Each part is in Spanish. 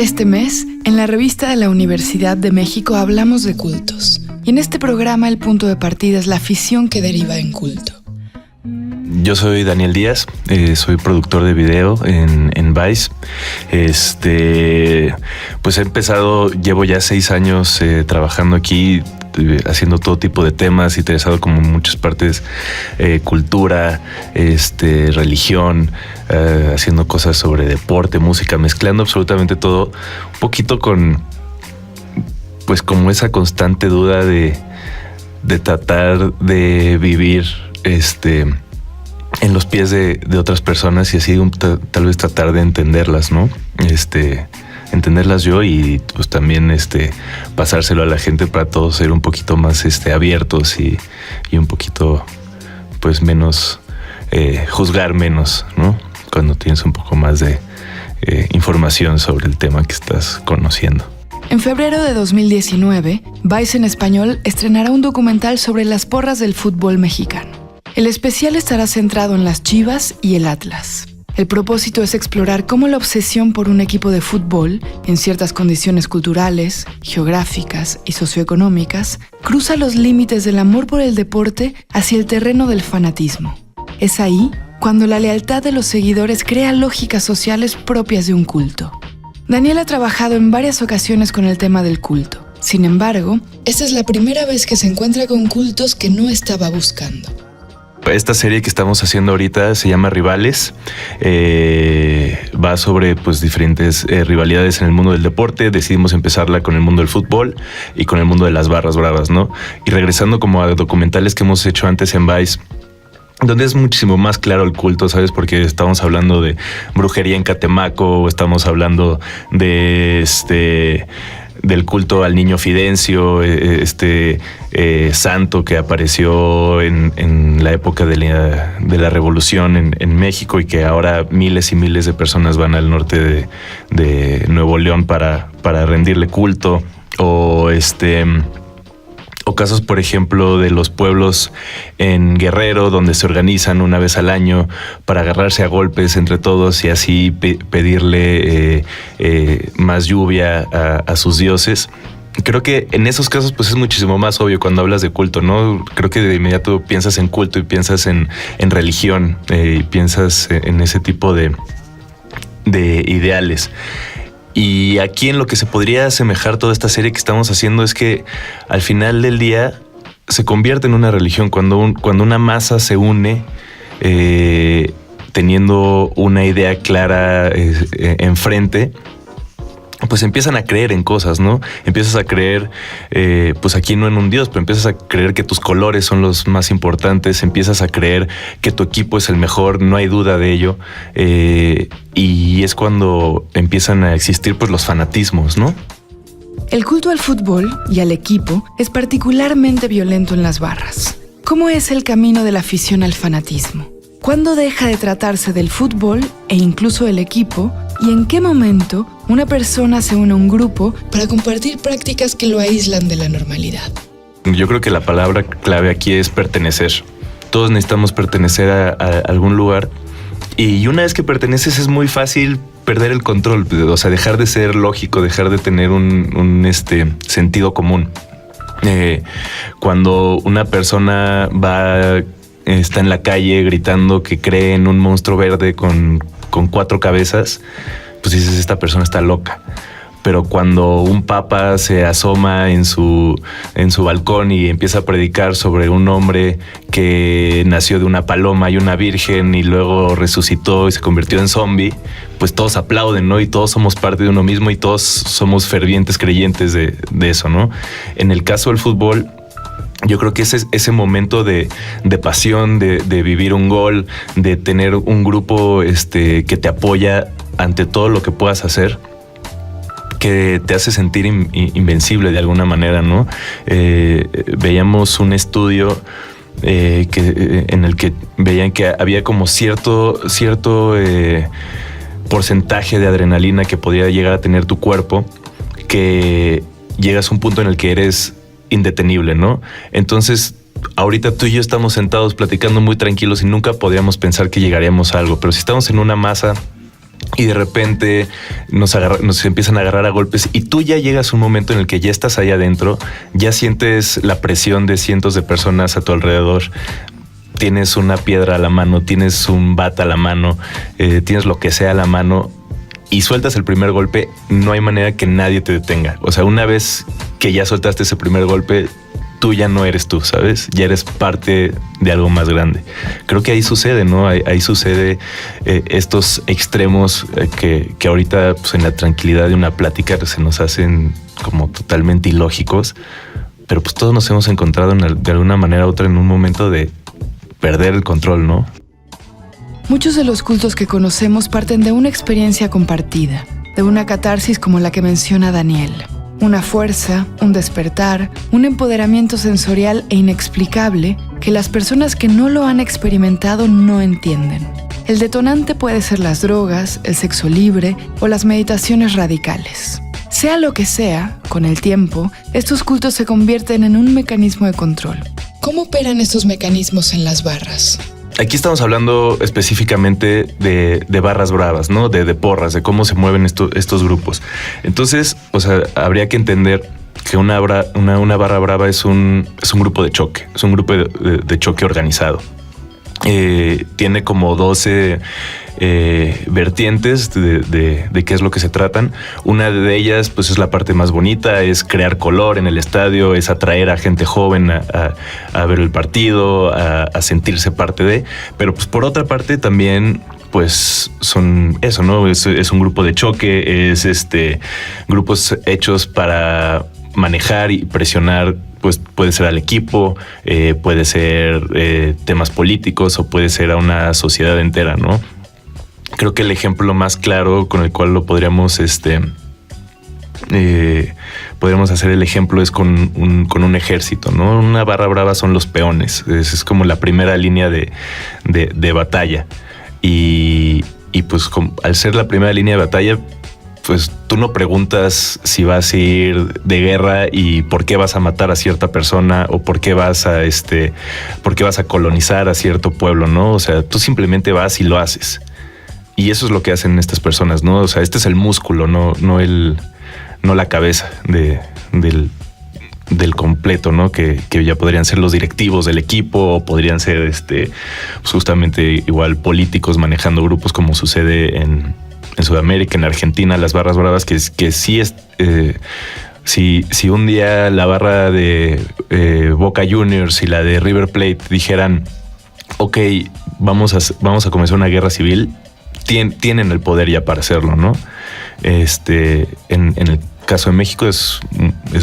Este mes, en la revista de la Universidad de México hablamos de cultos. Y en este programa el punto de partida es la afición que deriva en culto. Yo soy Daniel Díaz, soy productor de video en Vice. Pues he empezado, llevo ya 6 años trabajando aquí, haciendo todo tipo de temas, interesado como en muchas partes, cultura, religión, haciendo cosas sobre deporte, música, mezclando absolutamente todo, un poquito con, pues como esa constante duda de tratar de vivir, en los pies de otras personas y así tal vez tratar de entenderlas, ¿no? Entenderlas yo y pues también pasárselo a la gente para todos ser un poquito más abiertos y un poquito pues menos, juzgar menos, ¿no? Cuando tienes un poco más de información sobre el tema que estás conociendo. En febrero de 2019, Vice en Español estrenará un documental sobre las porras del fútbol mexicano. El especial estará centrado en las Chivas y el Atlas. El propósito es explorar cómo la obsesión por un equipo de fútbol, en ciertas condiciones culturales, geográficas y socioeconómicas, cruza los límites del amor por el deporte hacia el terreno del fanatismo. Es ahí cuando la lealtad de los seguidores crea lógicas sociales propias de un culto. Daniel ha trabajado en varias ocasiones con el tema del culto. Sin embargo, esta es la primera vez que se encuentra con cultos que no estaba buscando. Esta serie que estamos haciendo ahorita se llama Rivales. Va sobre pues diferentes rivalidades en el mundo del deporte. Decidimos empezarla con el mundo del fútbol y con el mundo de las barras bravas, ¿no? Y regresando como a documentales que hemos hecho antes en Vice, donde es muchísimo más claro el culto, ¿sabes? Porque estamos hablando de brujería en Catemaco, o estamos hablando de del culto al niño Fidencio, santo que apareció en la época de la revolución en México y que ahora miles y miles de personas van al norte de Nuevo León para rendirle culto, o casos, por ejemplo, de los pueblos en Guerrero, donde se organizan una vez al año para agarrarse a golpes entre todos y así pedirle más lluvia a sus dioses. Creo que en esos casos pues es muchísimo más obvio cuando hablas de culto, ¿no? Creo que de inmediato piensas en culto y piensas en religión y piensas en ese tipo de ideales. Y aquí en lo que se podría asemejar toda esta serie que estamos haciendo es que al final del día se convierte en una religión cuando una masa se une teniendo una idea clara enfrente. Pues empiezan a creer en cosas, ¿no? Empiezas a creer, pues aquí no en un Dios, pero empiezas a creer que tus colores son los más importantes, empiezas a creer que tu equipo es el mejor, no hay duda de ello, y es cuando empiezan a existir pues los fanatismos, ¿no? El culto al fútbol y al equipo es particularmente violento en las barras. ¿Cómo es el camino de la afición al fanatismo? ¿Cuándo deja de tratarse del fútbol e incluso del equipo? ¿Y en qué momento una persona se une a un grupo para compartir prácticas que lo aíslan de la normalidad? Yo creo que la palabra clave aquí es pertenecer. Todos necesitamos pertenecer a algún lugar. Y una vez que perteneces es muy fácil perder el control, o sea, dejar de ser lógico, dejar de tener un sentido común. Cuando una persona está en la calle gritando que cree en un monstruo verde con 4 cabezas, pues dices, esta persona está loca. Pero cuando un papa se asoma en su balcón y empieza a predicar sobre un hombre que nació de una paloma y una virgen y luego resucitó y se convirtió en zombie, pues todos aplauden, ¿no? Y todos somos parte de uno mismo y todos somos fervientes creyentes de eso, ¿no? En el caso del fútbol, yo creo que ese momento de pasión, de vivir un gol, de tener un grupo que te apoya ante todo lo que puedas hacer, que te hace sentir invencible de alguna manera, ¿no? Veíamos un estudio en el que veían que había como cierto porcentaje de adrenalina que podía llegar a tener tu cuerpo, que llegas a un punto en el que eres indetenible, ¿no? Entonces, ahorita tú y yo estamos sentados platicando muy tranquilos y nunca podríamos pensar que llegaríamos a algo, pero si estamos en una masa y de repente nos empiezan a agarrar a golpes y tú ya llegas a un momento en el que ya estás ahí adentro, ya sientes la presión de cientos de personas a tu alrededor, tienes una piedra a la mano, tienes un bat a la mano, tienes lo que sea a la mano y sueltas el primer golpe, no hay manera que nadie te detenga. O sea, una vez que ya soltaste ese primer golpe, tú ya no eres tú, ¿sabes? Ya eres parte de algo más grande. Creo que ahí sucede, ¿no? Ahí sucede estos extremos que ahorita pues, en la tranquilidad de una plática se nos hacen como totalmente ilógicos, pero pues todos nos hemos encontrado de alguna manera u otra en un momento de perder el control, ¿no? Muchos de los cultos que conocemos parten de una experiencia compartida, de una catarsis como la que menciona Daniel. Una fuerza, un despertar, un empoderamiento sensorial e inexplicable que las personas que no lo han experimentado no entienden. El detonante puede ser las drogas, el sexo libre o las meditaciones radicales. Sea lo que sea, con el tiempo, estos cultos se convierten en un mecanismo de control. ¿Cómo operan estos mecanismos en las barras? Aquí estamos hablando específicamente de barras bravas, ¿no? De porras, de cómo se mueven estos grupos. Entonces, o sea, habría que entender que una barra brava es un grupo de choque, es un grupo de choque organizado. Tiene como 12 vertientes de qué es lo que se tratan. Una de ellas pues es la parte más bonita, es crear color en el estadio, es atraer a gente joven a ver el partido, a sentirse parte de, pero pues por otra parte también pues son eso, ¿no? Es un grupo de choque, es grupos hechos para manejar y presionar, pues puede ser al equipo, puede ser temas políticos o puede ser a una sociedad entera, ¿no? Creo que el ejemplo más claro con el cual lo podríamos hacer el ejemplo es con un ejército, ¿no? Una barra brava son los peones, es como la primera línea de batalla y pues al ser la primera línea de batalla, pues tú no preguntas si vas a ir de guerra y por qué vas a matar a cierta persona o por qué vas a colonizar a cierto pueblo, ¿no? O sea, tú simplemente vas y lo haces. Y eso es lo que hacen estas personas, ¿no? O sea, este es el músculo, no la cabeza del completo, ¿no? Que ya podrían ser los directivos del equipo o podrían ser pues justamente igual políticos manejando grupos como sucede en Sudamérica, en Argentina, las barras bravas, que sí es... Si un día la barra de Boca Juniors y la de River Plate dijeran, ok, vamos a comenzar una guerra civil, tienen el poder ya para hacerlo, ¿no? En el caso de México es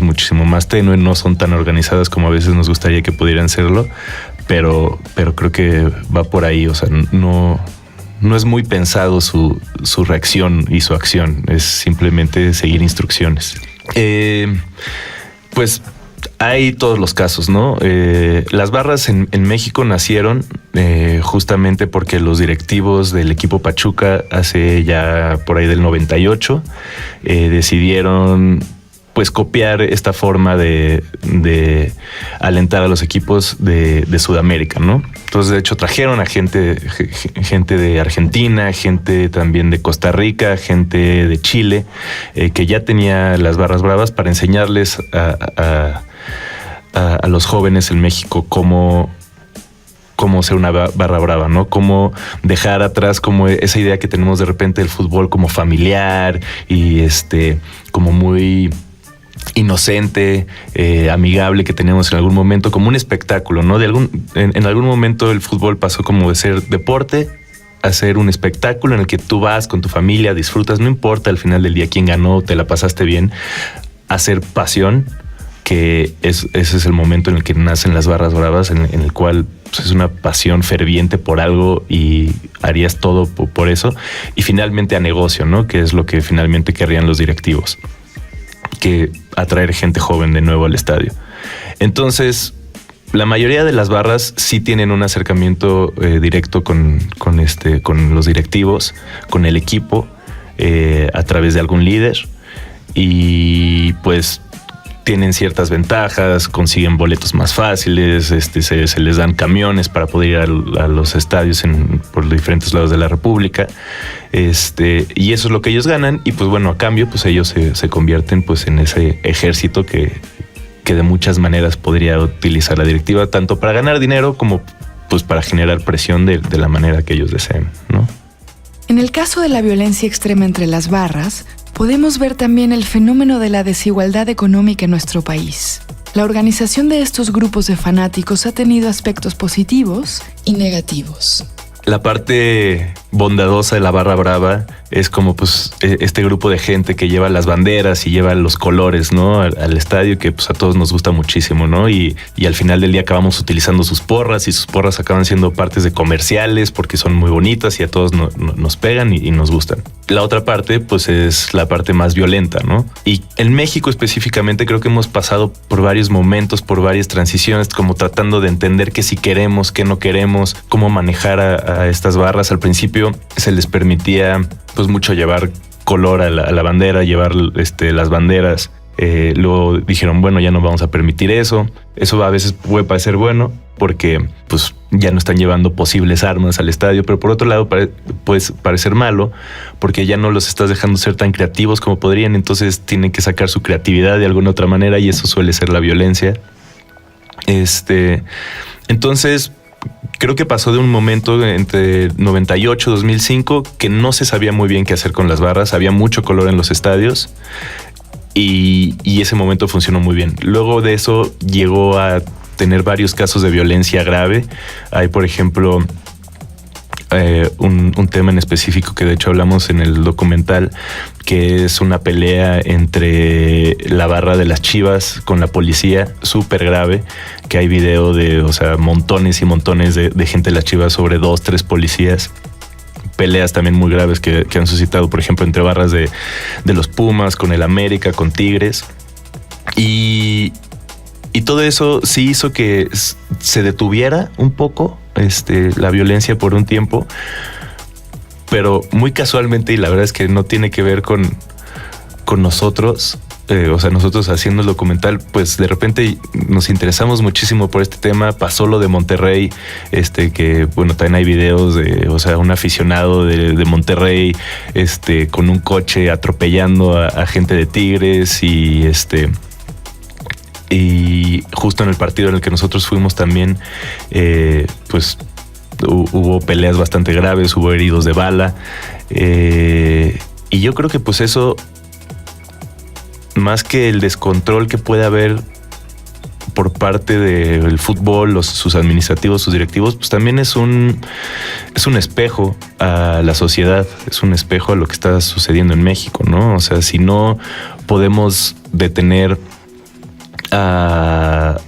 muchísimo más tenue, no son tan organizadas como a veces nos gustaría que pudieran serlo, pero creo que va por ahí, o sea, no es muy pensado su reacción y su acción, es simplemente seguir instrucciones. Pues hay todos los casos, ¿no? Las barras en México nacieron justamente porque los directivos del equipo Pachuca hace ya por ahí del 98 decidieron pues copiar esta forma de alentar a los equipos de Sudamérica, ¿no? Entonces, de hecho, trajeron a gente de Argentina, gente también de Costa Rica, gente de Chile, que ya tenía las barras bravas para enseñarles a los jóvenes en México cómo ser una barra brava, ¿no? Cómo dejar atrás como esa idea que tenemos de repente del fútbol como familiar y como muy inocente, amigable que teníamos en algún momento, como un espectáculo, ¿no? En algún momento el fútbol pasó como de ser deporte a ser un espectáculo en el que tú vas con tu familia, disfrutas, no importa al final del día quién ganó, te la pasaste bien, a ser pasión, que ese es el momento en el que nacen las barras bravas, en el cual pues, es una pasión ferviente por algo y harías todo por eso, y finalmente a negocio, ¿no? Que es lo que finalmente querrían los directivos, que atraer gente joven de nuevo al estadio. Entonces, la mayoría de las barras sí tienen un acercamiento directo con los directivos, con el equipo, a través de algún líder, y pues tienen ciertas ventajas, consiguen boletos más fáciles, se les dan camiones para poder ir a los estadios por diferentes lados de la República, y eso es lo que ellos ganan, y pues bueno, a cambio, pues ellos se convierten pues en ese ejército que de muchas maneras podría utilizar la directiva, tanto para ganar dinero como pues para generar presión de la manera que ellos deseen, ¿no? En el caso de la violencia extrema entre las barras, podemos ver también el fenómeno de la desigualdad económica en nuestro país. La organización de estos grupos de fanáticos ha tenido aspectos positivos y negativos. La parte bondadosa de la Barra Brava es como pues este grupo de gente que lleva las banderas y lleva los colores, ¿no? al estadio, que pues a todos nos gusta muchísimo, ¿no? Y al final del día acabamos utilizando sus porras, y sus porras acaban siendo partes de comerciales porque son muy bonitas y a todos nos pegan y nos gustan. La otra parte pues es la parte más violenta, ¿no? Y en México específicamente creo que hemos pasado por varios momentos, por varias transiciones, como tratando de entender qué sí queremos, qué no queremos, cómo manejar a estas barras. Al principio se les permitía pues mucho llevar color a la bandera, llevar las banderas. Luego dijeron, bueno, ya no vamos a permitir eso. Eso a veces puede parecer bueno porque pues ya no están llevando posibles armas al estadio, pero por otro lado puede parecer malo porque ya no los estás dejando ser tan creativos como podrían, entonces tienen que sacar su creatividad de alguna otra manera, y eso suele ser la violencia. Entonces creo que pasó de un momento entre 98 y 2005 que no se sabía muy bien qué hacer con las barras, había mucho color en los estadios, y ese momento funcionó muy bien. Luego de eso llegó a tener varios casos de violencia grave. Hay, por ejemplo, un tema en específico que de hecho hablamos en el documental, que es una pelea entre la barra de las Chivas con la policía, súper grave, que hay video de, o sea, montones y montones de gente de las Chivas sobre 2, 3 policías. Peleas también muy graves que han suscitado, por ejemplo, entre barras de los Pumas, con el América, con Tigres. Y todo eso sí hizo que se detuviera un poco la violencia por un tiempo, pero muy casualmente, y la verdad es que no tiene que ver con nosotros. O sea, nosotros haciendo el documental, pues de repente nos interesamos muchísimo por este tema. Pasó lo de Monterrey, que bueno, también hay videos de, o sea, un aficionado de Monterrey, con un coche atropellando a gente de Tigres, y justo en el partido en el que nosotros fuimos también, pues hubo peleas bastante graves, hubo heridos de bala, y yo creo que pues eso, más que el descontrol que puede haber por parte del fútbol, sus administrativos, sus directivos, pues también es un espejo a la sociedad, es un espejo a lo que está sucediendo en México, ¿no? O sea, si no podemos detener la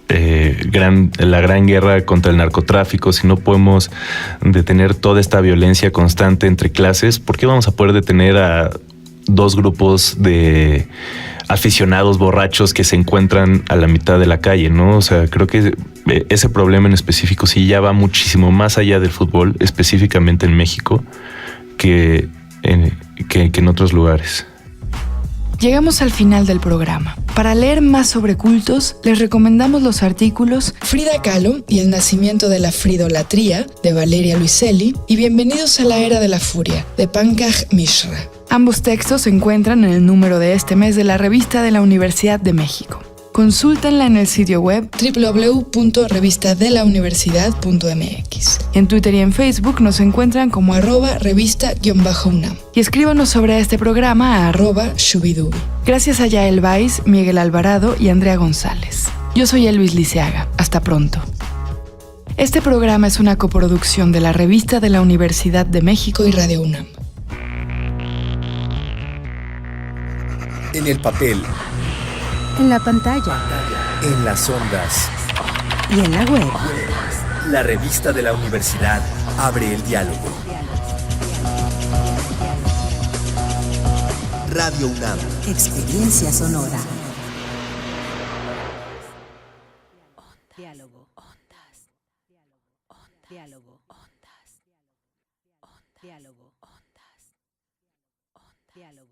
gran guerra contra el narcotráfico, si no podemos detener toda esta violencia constante entre clases, ¿por qué vamos a poder detener a 2 grupos de aficionados borrachos que se encuentran a la mitad de la calle, ¿no? O sea, creo que ese problema en específico sí ya va muchísimo más allá del fútbol, específicamente en México, que en otros lugares. Llegamos al final del programa. Para leer más sobre cultos, les recomendamos los artículos Frida Kahlo y el nacimiento de la fridolatría, de Valeria Luiselli, y Bienvenidos a la era de la furia, de Pankaj Mishra. Ambos textos se encuentran en el número de este mes de la revista de la Universidad de México. Consúltenla en el sitio web www.revistadelauniversidad.mx. En Twitter y en Facebook nos encuentran como @revista_UNAM. Y escríbanos sobre este programa a @shubidubi. Gracias a Yael Weiss, Miguel Alvarado y Andrea González. Yo soy Elvis Liceaga. Hasta pronto. Este programa es una coproducción de la Revista de la Universidad de México y Radio UNAM. En el papel, en la pantalla, en las ondas y en la web. La Revista de la Universidad abre el diálogo. Radio UNAM. Experiencia sonora. Diálogo. Ondas. Diálogo. Ondas. Diálogo. Ondas. Diálogo.